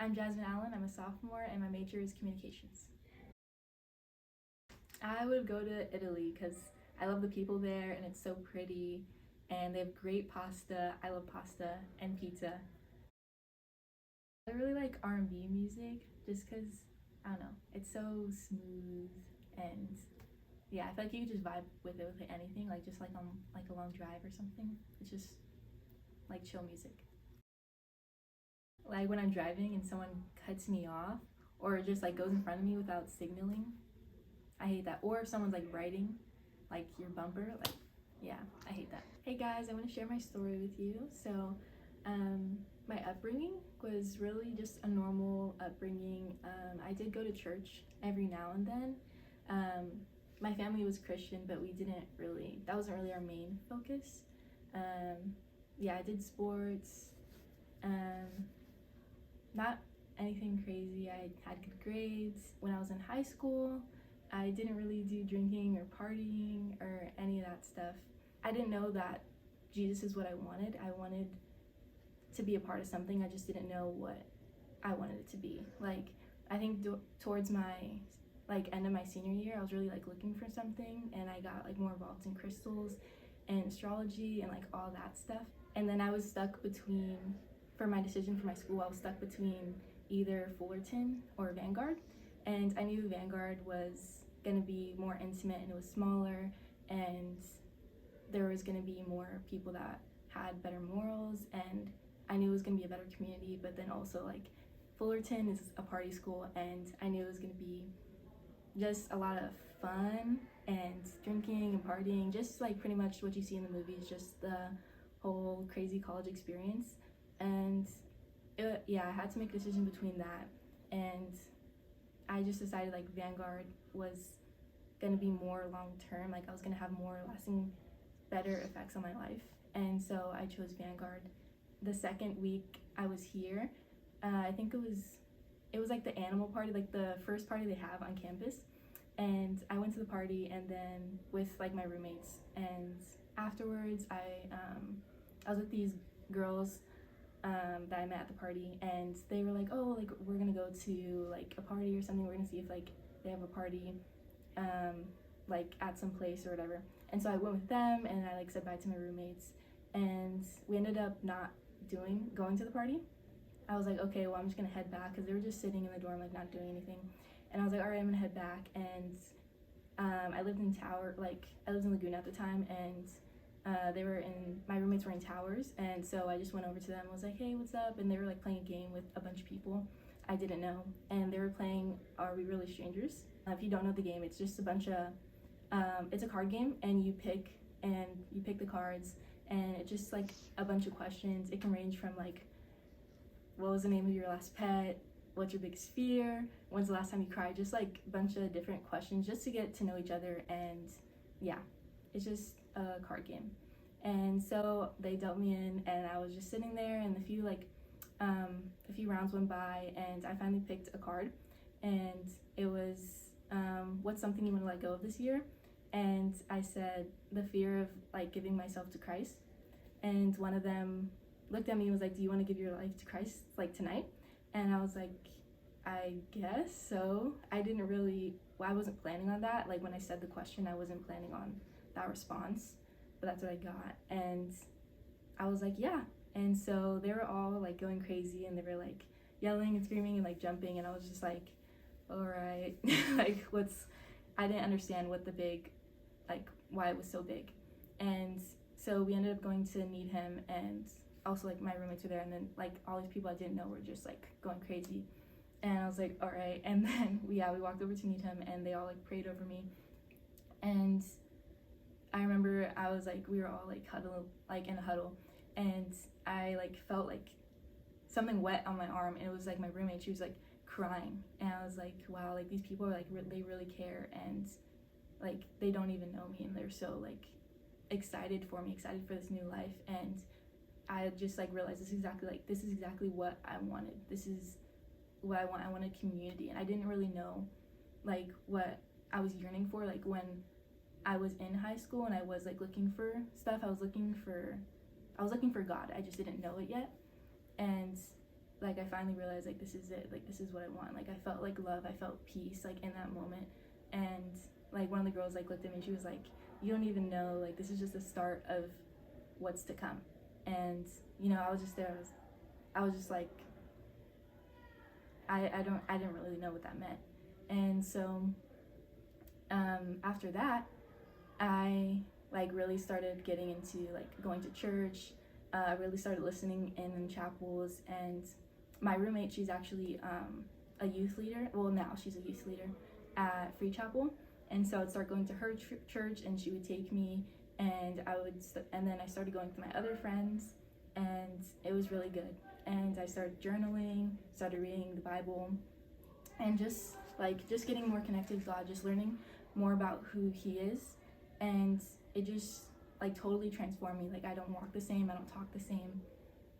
I'm Jasmine Allen. I'm a sophomore and my major is communications. I would go to Italy because I love the people there and it's so pretty and they have great pasta. I love pasta and pizza. I really like R&B music just because, I don't know, it's so smooth and yeah, I feel like you could just vibe with it with anything, like just like on like a long drive or something. It's just like chill music. Like when I'm driving and someone cuts me off or just like goes in front of me without signaling. I hate that. Or if someone's like writing like your bumper, like yeah, I hate that. Hey guys, I want to share my story with you. So my upbringing was really just a normal upbringing. I did go to church every now and then. My family was Christian, but that wasn't really our main focus. Yeah, I did sports. Not anything crazy. I had good grades. When I was in high school, I didn't really do drinking or partying or any of that stuff. I didn't know that Jesus is what I wanted. I wanted to be a part of something. I just didn't know what I wanted it to be. Like, I think towards my end of my senior year, I was really like looking for something, and I got like more involved in crystals and astrology and like all that stuff. And then I was stuck between, for my decision for my school, I was stuck between either Fullerton or Vanguard. And I knew Vanguard was gonna be more intimate and it was smaller and there was gonna be more people that had better morals, and I knew it was gonna be a better community. But then also like Fullerton is a party school and I knew it was gonna be just a lot of fun and drinking and partying, just like pretty much what you see in the movies, just the whole crazy college experience. And yeah, I had to make a decision between that, and I just decided like Vanguard was gonna be more long term, like I was gonna have more lasting, better effects on my life. And so I chose Vanguard. The second week I was here, I think it was like the animal party, like the first party they have on campus. And I went to the party and then with like my roommates, and afterwards I was with these girls that I met at the party, and they were like, oh, like we're gonna go to like a party or something, we're gonna see if like they have a party like at some place or whatever. And so I went with them and I like said bye to my roommates, and we ended up not going to the party. I was like, okay, well I'm just gonna head back because they were just sitting in the dorm like not doing anything. And I was like, all right, I'm gonna head back. And I lived in Laguna at the time, and my roommates were in Towers, and so I just went over to them and was like, hey, what's up? And they were like playing a game with a bunch of people I didn't know, and they were playing Are We Really Strangers? If you don't know the game, it's just a bunch of it's a card game, and you pick the cards, and it's just like a bunch of questions. It can range from like, what was the name of your last pet? What's your biggest fear? When's the last time you cried? Just like a bunch of different questions just to get to know each other. And yeah, it's just a card game. And so they dealt me in, and I was just sitting there, and a few rounds went by, and I finally picked a card, and it was what's something you want to let go of this year? And I said the fear of like giving myself to Christ. And one of them looked at me and was like, do you want to give your life to Christ like tonight? And I was like, I guess so. I wasn't planning on that. Like when I said the question, I wasn't planning on that response, but that's what I got. And I was like, yeah. And so they were all like going crazy, and they were like yelling and screaming and like jumping, and I was just like, all right. Like I didn't understand why it was so big. And so we ended up going to meet him, and also like my roommates were there, and then like all these people I didn't know were just like going crazy. And I was like, all right. And then we walked over to meet him, and they all like prayed over me. And I remember we were all like in a huddle, and I like felt like something wet on my arm, and it was like my roommate. She was like crying, and I was like, wow, like these people are like they really care, and like they don't even know me, and they're so like excited for this new life. And I just like realized this is exactly what I wanted. This is what I want. I want a community, and I didn't really know like what I was yearning for. Like when I was in high school and I was like looking for stuff, I was looking for God. I just didn't know it yet. And like I finally realized like this is it, like this is what I want. Like I felt like love, I felt peace like in that moment. And like one of the girls like looked at me and she was like, you don't even know, like this is just the start of what's to come. And you know, I was just there, I was just like, I didn't really know what that meant. And so after that, I like really started getting into like going to church. I really started listening in chapels, and my roommate, she's actually a youth leader. Well, now she's a youth leader at Free Chapel, and so I'd start going to her church, and she would take me, and and then I started going with my other friends, and it was really good. And I started journaling, started reading the Bible, and just getting more connected with God, just learning more about who He is, and it just like totally transformed me. Like I don't walk the same, I don't talk the same,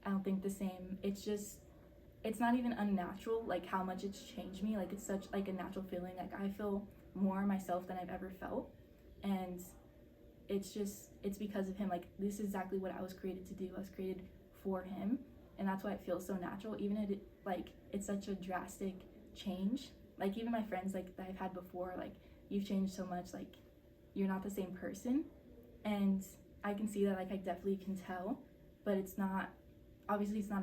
I don't think the same. It's not even unnatural like how much it's changed me. Like it's such like a natural feeling. Like I feel more myself than I've ever felt, and it's because of Him. Like this is exactly what I was created to do. I was created for Him, and that's why it feels so natural, even if it's such a drastic change. Like even my friends like that I've had before, like you've changed so much, like you're not the same person. And I can see that, like I definitely can tell, but it's not a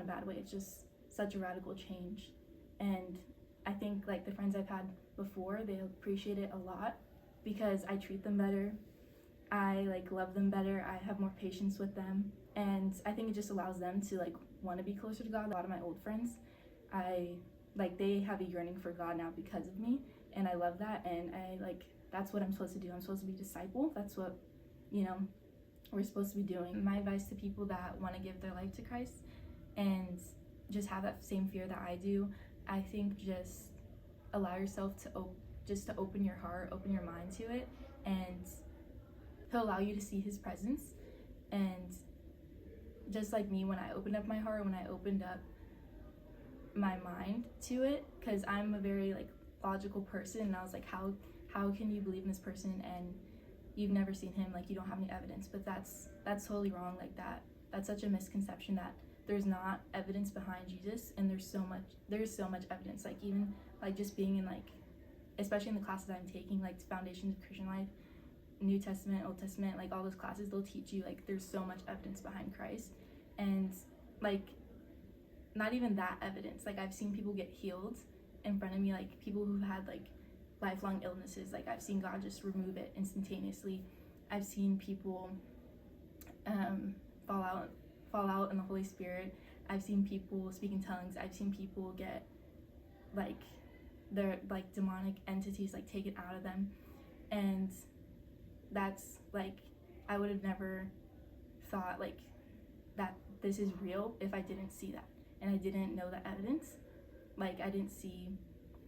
bad way. It's just such a radical change. And I think like the friends I've had before, they appreciate it a lot because I treat them better, I like love them better, I have more patience with them, and I think it just allows them to like want to be closer to God. A lot of my old friends, they have a yearning for God now because of me, and I love that. And that's what I'm supposed to do. I'm supposed to be a disciple. That's what, you know, we're supposed to be doing. My advice to people that want to give their life to Christ and just have that same fear that I do, I think just allow yourself to open your heart, open your mind to it, and He'll allow you to see His presence. And just like me, when I opened up my heart, when I opened up my mind to it, because I'm a very like logical person, and I was like, how can you believe in this person and you've never seen Him, like you don't have any evidence? But that's totally wrong. Like that's such a misconception that there's not evidence behind Jesus, and there's so much evidence. Like even like just being in like, especially in the classes I'm taking, like Foundations of Christian Life, New Testament, Old Testament, like all those classes, they'll teach you like there's so much evidence behind Christ. And like not even that evidence, like I've seen people get healed in front of me, like people who've had like lifelong illnesses, like I've seen God just remove it instantaneously. I've seen people fall out in the Holy Spirit. I've seen people speak in tongues. I've seen people get like their like demonic entities like taken out of them. And that's like, I would have never thought like that this is real if I didn't see that, and I didn't know the evidence. Like I didn't see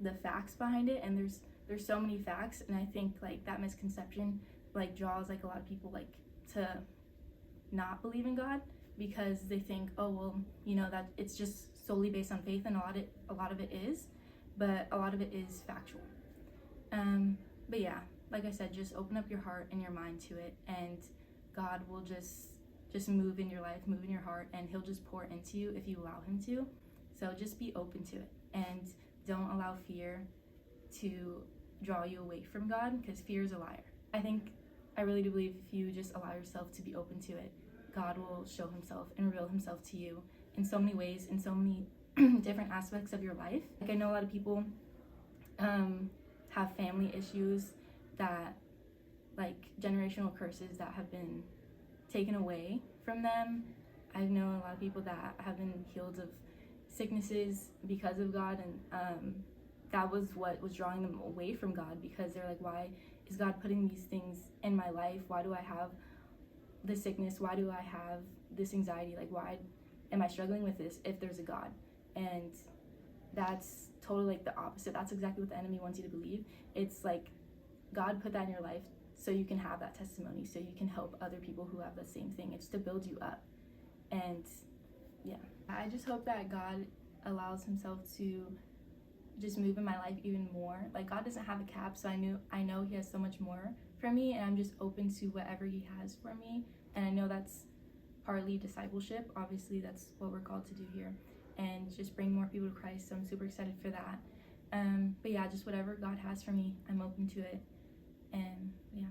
the facts behind it, and there's so many facts. And I think like that misconception like draws like a lot of people like to not believe in God, because they think, oh well, you know, that it's just solely based on faith, and a lot of it is, but a lot of it is factual. But yeah, like I said, just open up your heart and your mind to it, and God will just move in your life, move in your heart, and He'll just pour into you if you allow Him to. So just be open to it, and don't allow fear to draw you away from God, because fear is a liar. I really do believe if you just allow yourself to be open to it, God will show Himself and reveal Himself to you in so many ways, in so many different aspects of your life. Like I know a lot of people have family issues, that like generational curses that have been taken away from them. I've known a lot of people that have been healed of sicknesses because of God, and that was what was drawing them away from God, because they're like, why is God putting these things in my life? Why do I have this sickness? Why do I have this anxiety? Like, why am I struggling with this if there's a God? And that's totally like the opposite. That's exactly what the enemy wants you to believe. It's like God put that in your life so you can have that testimony, so you can help other people who have the same thing. It's to build you up. And yeah, I just hope that God allows Himself to just move in my life even more. Like God doesn't have a cap, so I know He has so much more for me, and I'm just open to whatever He has for me. And I know that's partly discipleship. Obviously that's what we're called to do here. and just bring more people to Christ. So I'm super excited for that. But yeah, just whatever God has for me, I'm open to it. And yeah.